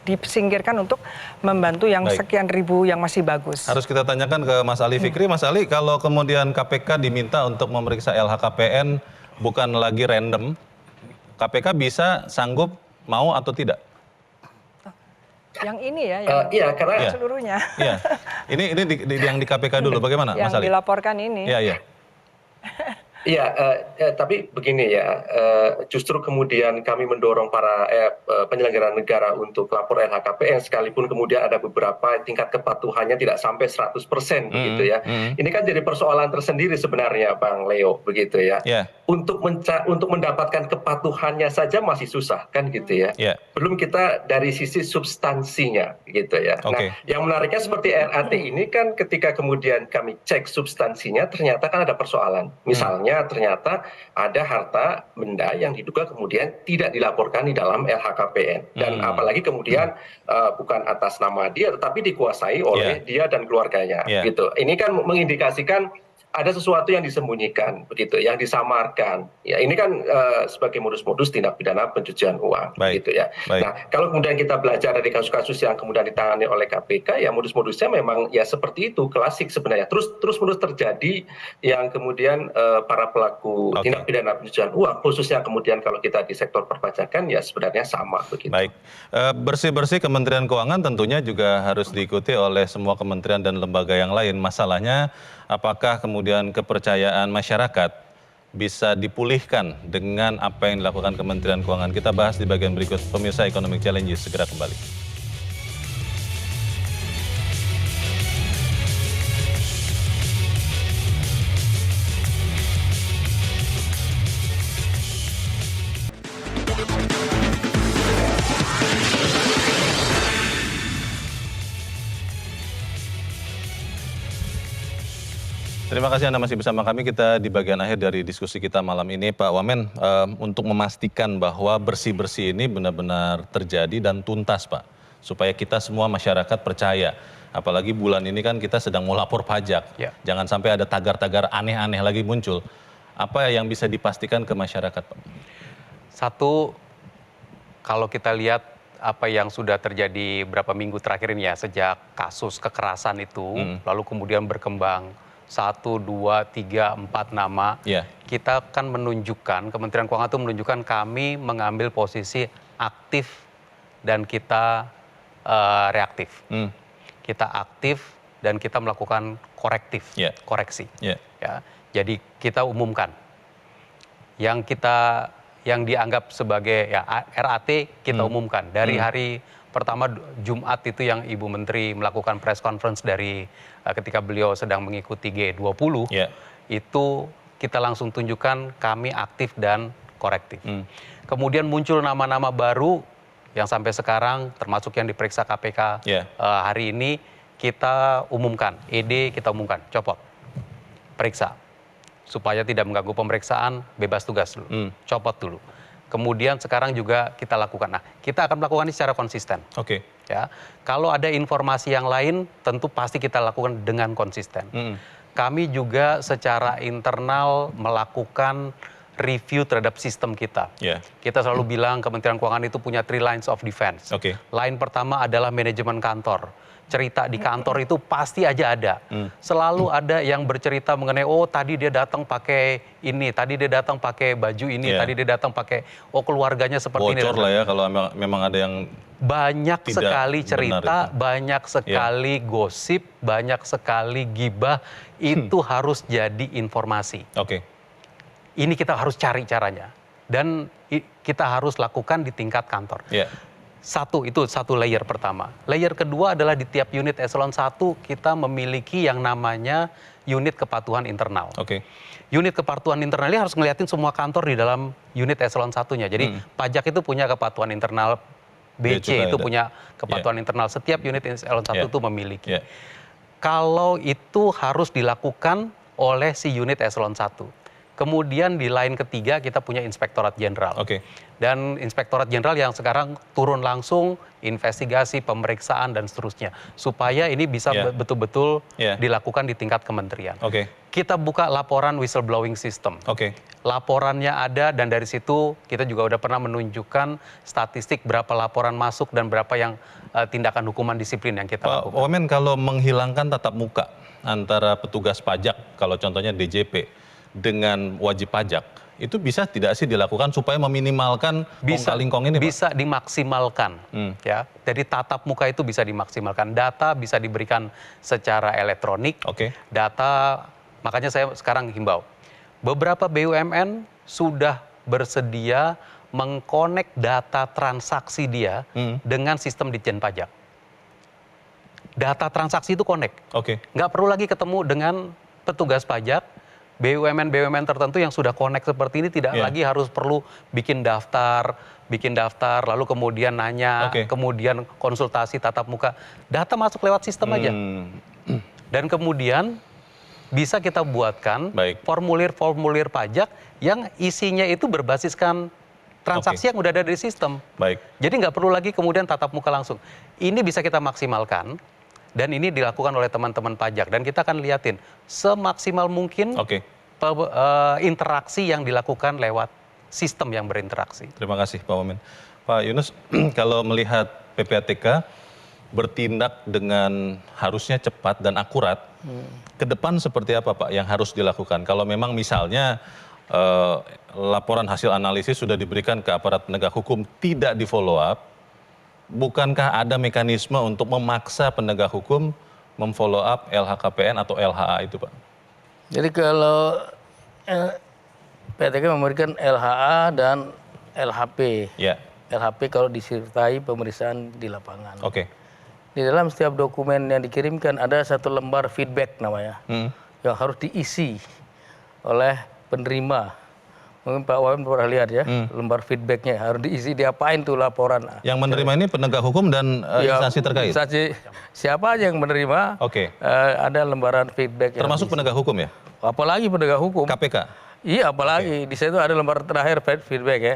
disingkirkan untuk membantu yang sekian ribu yang masih bagus. Harus kita tanyakan ke Mas Ali Fikri. Mas Ali, kalau kemudian KPK diminta untuk memeriksa LHKPN bukan lagi random, KPK bisa sanggup mau atau tidak? Yang ini ya, yang karena seluruhnya. Ini yang di KPK dulu, bagaimana, Mas Ali? Yang dilaporkan ini. Iya, tapi begini ya, justru kemudian kami mendorong para penyelenggara negara untuk lapor LHKPN, sekalipun kemudian ada beberapa tingkat kepatuhannya tidak sampai 100% begitu ya. Ini kan jadi persoalan tersendiri sebenarnya, Bang Leo, begitu ya. Untuk mendapatkan kepatuhannya saja masih susah kan gitu ya. Belum kita dari sisi substansinya gitu ya. Nah, yang menariknya seperti RAT ini kan ketika kemudian kami cek substansinya ternyata kan ada persoalan. Misalnya ternyata ada harta benda yang diduga kemudian tidak dilaporkan di dalam LHKPN. Dan apalagi kemudian bukan atas nama dia tetapi dikuasai oleh dia dan keluarganya gitu. Ini kan mengindikasikan ada sesuatu yang disembunyikan begitu, yang disamarkan. Ya, ini kan sebagai modus-modus tindak pidana pencucian uang gitu ya. Nah, kalau kemudian kita belajar dari kasus-kasus yang kemudian ditangani oleh KPK, ya modus-modusnya memang ya seperti itu, klasik sebenarnya. Terus-menerus terjadi yang kemudian para pelaku tindak pidana pencucian uang, khususnya kemudian kalau kita di sektor perpajakan ya sebenarnya sama begitu. Bersih-bersih Kementerian Keuangan tentunya juga harus diikuti oleh semua kementerian dan lembaga yang lain. Masalahnya apakah kemudian kepercayaan masyarakat bisa dipulihkan dengan apa yang dilakukan Kementerian Keuangan? Kita bahas di bagian berikut. Pemirsa Economic Challenges segera kembali. Terima kasih Anda masih bersama kami. Kita di bagian akhir dari diskusi kita malam ini, Pak Wamen, untuk memastikan bahwa bersih-bersih ini benar-benar terjadi dan tuntas, Pak. Supaya kita semua masyarakat percaya. Apalagi bulan ini kan kita sedang mau lapor pajak. Jangan sampai ada tagar-tagar aneh-aneh lagi muncul. Apa yang bisa dipastikan ke masyarakat, Pak? Satu, kalau kita lihat apa yang sudah terjadi beberapa minggu terakhir ini ya, sejak kasus kekerasan itu, lalu kemudian berkembang 1, 2, 3, 4 nama, kita kan menunjukkan, Kementerian Keuangan itu menunjukkan kami mengambil posisi aktif dan kita reaktif. Kita aktif dan kita melakukan koreksi. Ya. Jadi kita umumkan. Yang dianggap sebagai RAT kita umumkan. Dari hari pertama Jumat itu yang Ibu Menteri melakukan press conference dari ketika beliau sedang mengikuti G20, itu kita langsung tunjukkan kami aktif dan korektif. Kemudian muncul nama-nama baru yang sampai sekarang termasuk yang diperiksa KPK hari ini kita umumkan, ED kita umumkan, copot, periksa. Supaya tidak mengganggu pemeriksaan, bebas tugas dulu, copot dulu. Kemudian sekarang juga kita lakukan. Nah, kita akan melakukan ini secara konsisten. Ya, kalau ada informasi yang lain, tentu pasti kita lakukan dengan konsisten. Kami juga secara internal melakukan review terhadap sistem kita. Kita selalu bilang Kementerian Keuangan itu punya 3 lines of defense. Line pertama adalah manajemen kantor. Cerita di kantor itu pasti aja ada. Selalu ada yang bercerita mengenai, oh tadi dia datang pakai ini, tadi dia datang pakai baju ini, tadi dia datang pakai, oh keluarganya seperti ini. Bocor lah ya kalau memang ada yang banyak sekali cerita, banyak sekali gosip, banyak sekali gibah, itu harus jadi informasi. Ini kita harus cari caranya. Dan kita harus lakukan di tingkat kantor. Itu satu layer pertama. Layer kedua adalah di tiap unit eselon 1 kita memiliki yang namanya unit kepatuhan internal. Unit kepatuhan internal ini harus ngeliatin semua kantor di dalam unit eselon 1-nya. Jadi pajak itu punya kepatuhan internal, BC itu punya kepatuhan internal. Setiap unit eselon 1 itu memiliki. Kalau itu harus dilakukan oleh si unit eselon 1. Kemudian di line ketiga kita punya Inspektorat Jenderal. Dan Inspektorat Jenderal yang sekarang turun langsung investigasi, pemeriksaan dan seterusnya. Supaya ini bisa betul-betul dilakukan di tingkat kementerian. Kita buka laporan whistleblowing system. Laporannya ada dan dari situ kita juga udah pernah menunjukkan statistik berapa laporan masuk dan berapa yang tindakan hukuman disiplin yang kita lakukan. Pak Wamen, kalau menghilangkan tatap muka antara petugas pajak, kalau contohnya DJP, dengan wajib pajak, itu bisa tidak sih dilakukan supaya meminimalkan kong-kali-kong ini, Pak? Bisa dimaksimalkan. Ya. Jadi tatap muka itu bisa dimaksimalkan. Data bisa diberikan secara elektronik. Data, makanya saya sekarang himbau. Beberapa BUMN sudah bersedia mengkonek data transaksi dia dengan sistem Ditjen Pajak. Data transaksi itu konek. Nggak perlu lagi ketemu dengan petugas pajak. BUMN tertentu yang sudah connect seperti ini tidak lagi harus perlu bikin daftar, lalu kemudian nanya, kemudian konsultasi tatap muka. Data masuk lewat sistem aja. Dan kemudian bisa kita buatkan formulir-formulir pajak yang isinya itu berbasiskan transaksi yang udah ada di sistem. Jadi nggak perlu lagi kemudian tatap muka langsung. Ini bisa kita maksimalkan. Dan ini dilakukan oleh teman-teman pajak. Dan kita akan liatin semaksimal mungkin interaksi yang dilakukan lewat sistem yang berinteraksi. Terima kasih Pak Wamen. Pak Yunus, kalau melihat PPATK bertindak dengan harusnya cepat dan akurat, ke depan seperti apa Pak yang harus dilakukan? Kalau memang misalnya laporan hasil analisis sudah diberikan ke aparat penegak hukum, tidak di follow up, bukankah ada mekanisme untuk memaksa penegak hukum memfollow up LHKPN atau LHA itu, Pak? Jadi kalau PPATK memberikan LHA dan LHP. LHP kalau disertai pemeriksaan di lapangan. Di dalam setiap dokumen yang dikirimkan ada satu lembar feedback namanya, yang harus diisi oleh penerima. Mungkin Pak Wamen pernah lihat ya, lembar feedbacknya harus diisi, diapain tuh laporan. Yang menerima ini penegak hukum dan instansi terkait? Instansi, siapa aja yang menerima, ada lembaran feedback. Termasuk penegak hukum ya? Apalagi penegak hukum. KPK? Iya, apalagi di situ ada lembar terakhir feedback ya.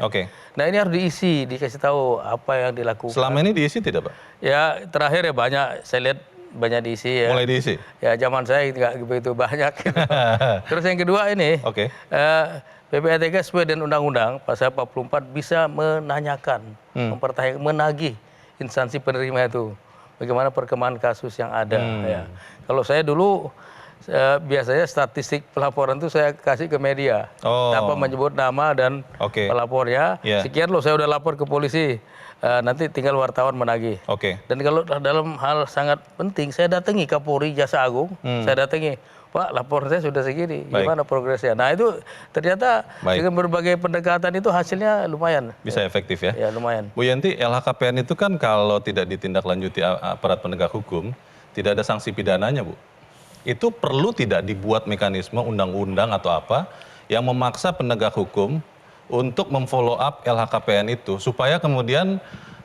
Nah ini harus diisi, dikasih tahu apa yang dilakukan. Selama ini diisi tidak, Pak? Ya terakhir ya banyak, saya lihat banyak diisi ya. Mulai diisi? Ya zaman saya nggak begitu banyak. Terus yang kedua ini, PPATK sesuai dengan undang-undang pasal 44 bisa menanyakan, mempertanyakan, menagih instansi penerima itu bagaimana perkembangan kasus yang ada. Ya. Kalau saya dulu biasanya statistik pelaporan itu saya kasih ke media tanpa menyebut nama dan pelapornya. Sekian loh saya udah lapor ke polisi, nanti tinggal wartawan menagih. Dan kalau dalam hal sangat penting saya datangi Kapolri Jaksa Agung, saya datangi, Pak, laporan saya sudah segini, gimana progresnya? Nah itu ternyata dengan berbagai pendekatan itu hasilnya lumayan. Bisa efektif ya? Ya lumayan. Bu Yanti, LHKPN itu kan kalau tidak ditindaklanjuti aparat penegak hukum, tidak ada sanksi pidananya, Bu. Itu perlu tidak dibuat mekanisme undang-undang atau apa yang memaksa penegak hukum untuk memfollow up LHKPN itu, supaya kemudian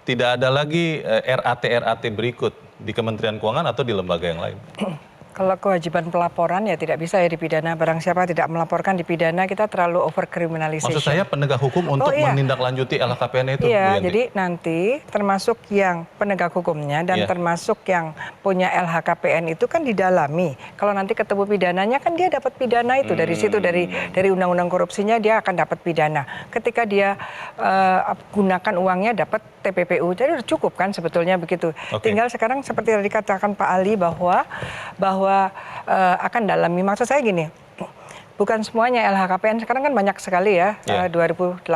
tidak ada lagi RAT berikut di Kementerian Keuangan atau di lembaga yang lain? Kalau kewajiban pelaporan ya tidak bisa ya dipidana. Barang siapa tidak melaporkan dipidana, kita terlalu over criminalization. Maksud saya penegak hukum untuk menindaklanjuti LHKPN itu? Iya, jadi nanti termasuk yang penegak hukumnya dan termasuk yang punya LHKPN itu kan didalami. Kalau nanti ketemu pidananya kan dia dapat pidana itu dari situ, dari undang-undang korupsinya dia akan dapat pidana. Ketika dia gunakan uangnya dapat TPPU, jadi udah cukup kan sebetulnya begitu. Tinggal sekarang seperti tadi dikatakan Pak Ali bahwa akan dalami. Maksud saya gini, bukan semuanya LHKPN sekarang kan banyak sekali ya, 2008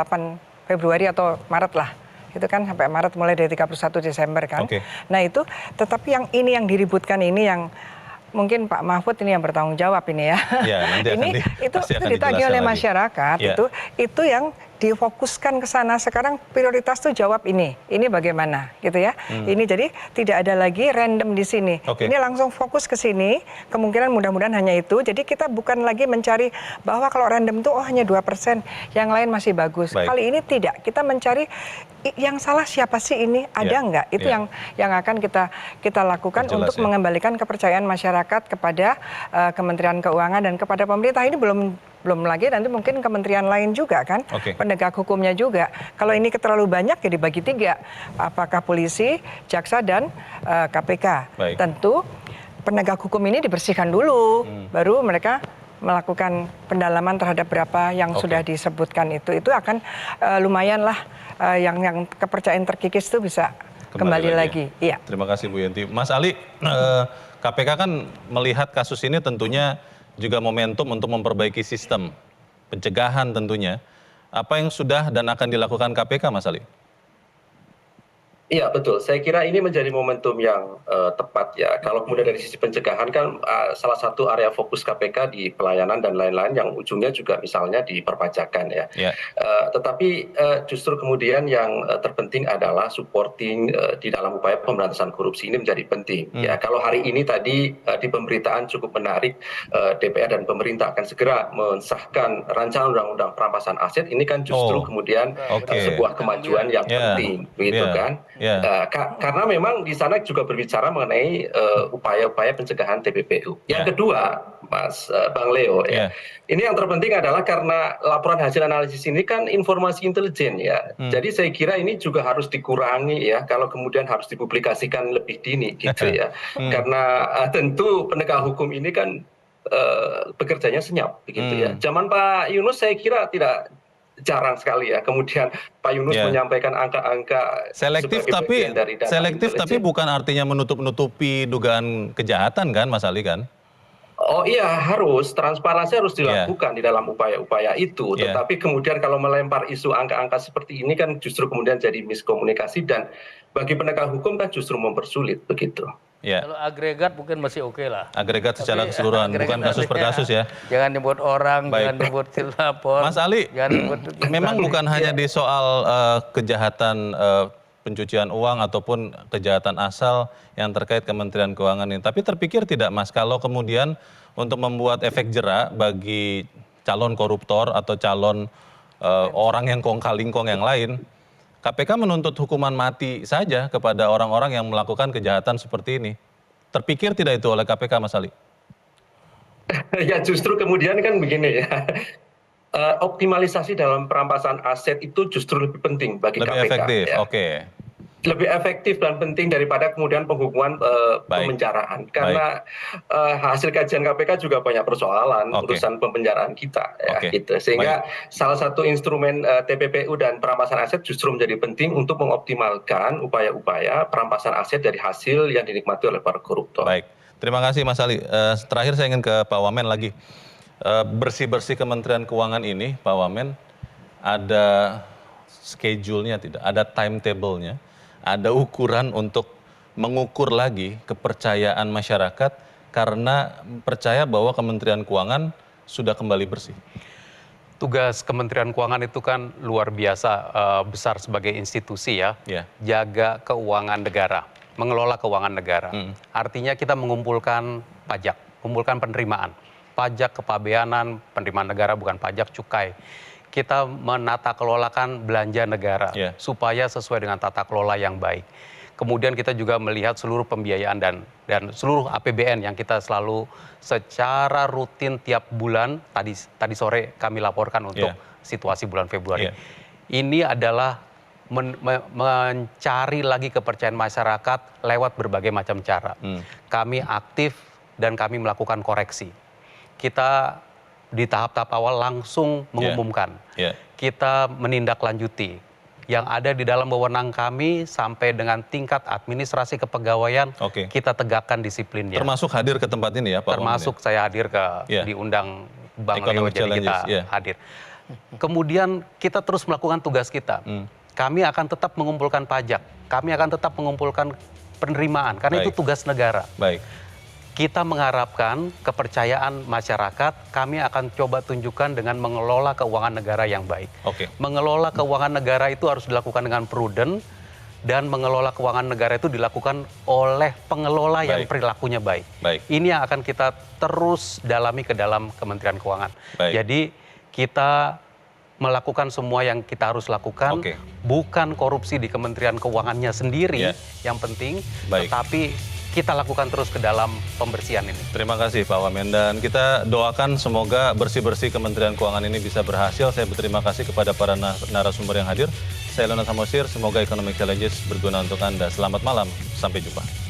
Februari atau Maret lah. Itu kan sampai Maret mulai dari 31 Desember kan. Nah itu, tetapi yang ini yang diributkan ini yang mungkin Pak Mahfud ini yang bertanggung jawab ini ya. Ini itu ditagih oleh masyarakat, itu yang difokuskan ke sana. Sekarang prioritas tuh jawab ini bagaimana gitu ya. Ini jadi tidak ada lagi random di sini. Ini langsung fokus ke sini, kemungkinan mudah-mudahan hanya itu. Jadi kita bukan lagi mencari bahwa kalau random tuh hanya 2%, yang lain masih bagus. Kali ini tidak, kita mencari yang salah siapa sih ini, ada nggak? Itu yang akan kita lakukan untuk mengembalikan kepercayaan masyarakat kepada Kementerian Keuangan dan kepada pemerintah. Ini belum lagi nanti mungkin kementerian lain juga kan, penegak hukumnya juga. Kalau ini terlalu banyak ya dibagi 3, apakah polisi, jaksa dan KPK. Tentu penegak hukum ini dibersihkan dulu, baru mereka melakukan pendalaman terhadap berapa yang sudah disebutkan itu akan lumayan lah yang kepercayaan terkikis itu bisa kembali lagi. Iya. Terima kasih Bu Yenti. Mas Ali, KPK kan melihat kasus ini tentunya juga momentum untuk memperbaiki sistem pencegahan tentunya. Apa yang sudah dan akan dilakukan KPK, Mas Ali? Iya betul, saya kira ini menjadi momentum yang tepat ya. Kalau kemudian dari sisi pencegahan kan salah satu area fokus KPK di pelayanan dan lain-lain yang ujungnya juga misalnya di perpajakan ya. Tetapi justru kemudian yang terpenting adalah supporting di dalam upaya pemberantasan korupsi ini menjadi penting. Ya kalau hari ini tadi di pemberitaan cukup menarik, DPR dan pemerintah akan segera mensahkan rancangan undang-undang perampasan aset. Ini kan justru kemudian sebuah kemajuan yang penting, begitu kan? Karena memang di sana juga berbicara mengenai upaya-upaya pencegahan TPPU. Yang kedua, Mas Bang Leo, ini yang terpenting adalah karena laporan hasil analisis ini kan informasi intelijen ya. Jadi saya kira ini juga harus dikurangi ya, kalau kemudian harus dipublikasikan lebih dini gitu ya. Karena tentu penegak hukum ini kan bekerjanya senyap begitu ya. Zaman Pak Yunus saya kira jarang sekali ya. Kemudian Pak Yunus menyampaikan angka-angka selektif tapi bukan artinya menutup-nutupi dugaan kejahatan kan, Mas Ali kan? Oh iya, harus transparansi harus dilakukan di dalam upaya-upaya itu. Tetapi kemudian kalau melempar isu angka-angka seperti ini kan justru kemudian jadi miskomunikasi dan bagi penegak hukum kan justru mempersulit begitu. Kalau agregat mungkin masih oke lah. Agregat secara keseluruhan, bukan kasus per kasus ya. Jangan nyebut orang, jangan nyebut lapor. Mas Ali, memang bukan hanya di soal kejahatan pencucian uang ataupun kejahatan asal yang terkait Kementerian Keuangan ini. Tapi terpikir tidak Mas, kalau kemudian untuk membuat efek jera bagi calon koruptor atau calon orang yang kong-kalingkong yang lain, KPK menuntut hukuman mati saja kepada orang-orang yang melakukan kejahatan seperti ini. Terpikir tidak itu oleh KPK, Mas Ali? Ya justru kemudian kan begini ya. Optimalisasi dalam perampasan aset itu justru lebih penting bagi KPK. Lebih efektif, ya. Lebih efektif dan penting daripada kemudian penghukuman pemenjaraan. Karena hasil kajian KPK juga banyak persoalan urusan pemenjaraan kita. Ya, gitu. Sehingga salah satu instrumen TPPU dan perampasan aset justru menjadi penting untuk mengoptimalkan upaya-upaya perampasan aset dari hasil yang dinikmati oleh para koruptor. Baik, terima kasih Mas Ali. Terakhir saya ingin ke Pak Wamen lagi. Bersih-bersih Kementerian Keuangan ini, Pak Wamen, ada schedule-nya tidak? Ada timetable-nya? Ada ukuran untuk mengukur lagi kepercayaan masyarakat karena percaya bahwa Kementerian Keuangan sudah kembali bersih? Tugas Kementerian Keuangan itu kan luar biasa besar sebagai institusi ya. Jaga keuangan negara, mengelola keuangan negara. Artinya kita mengumpulkan pajak, mengumpulkan penerimaan. Pajak kepabeanan, penerimaan negara bukan pajak, cukai. kita menata kelolakan belanja negara supaya sesuai dengan tata kelola yang baik. Kemudian kita juga melihat seluruh pembiayaan dan seluruh APBN yang kita selalu secara rutin tiap bulan, tadi sore kami laporkan untuk situasi bulan Februari. Ini adalah mencari lagi kepercayaan masyarakat lewat berbagai macam cara. Kami aktif dan kami melakukan koreksi. Kita di tahap-tahap awal langsung mengumumkan. Kita menindaklanjuti yang ada di dalam wewenang kami sampai dengan tingkat administrasi kepegawaian, kita tegakkan disiplinnya. Termasuk hadir ke tempat ini ya Pak? Termasuk saya hadir diundang Bang Leo, jadi kita hadir. Kemudian kita terus melakukan tugas kita. Kami akan tetap mengumpulkan pajak, kami akan tetap mengumpulkan penerimaan, karena itu tugas negara. Kita mengharapkan kepercayaan masyarakat, kami akan coba tunjukkan dengan mengelola keuangan negara yang baik. Mengelola keuangan negara itu harus dilakukan dengan prudent, dan mengelola keuangan negara itu dilakukan oleh pengelola yang perilakunya baik. Ini yang akan kita terus dalami ke dalam Kementerian Keuangan. Jadi kita melakukan semua yang kita harus lakukan, bukan korupsi di Kementerian Keuangannya sendiri yang penting, tetapi kita lakukan terus ke dalam pembersihan ini. Terima kasih Pak Wamen, dan kita doakan semoga bersih-bersih Kementerian Keuangan ini bisa berhasil. Saya berterima kasih kepada para narasumber yang hadir. Saya Leonard Samosir, semoga Economic Challenges berguna untuk Anda. Selamat malam, sampai jumpa.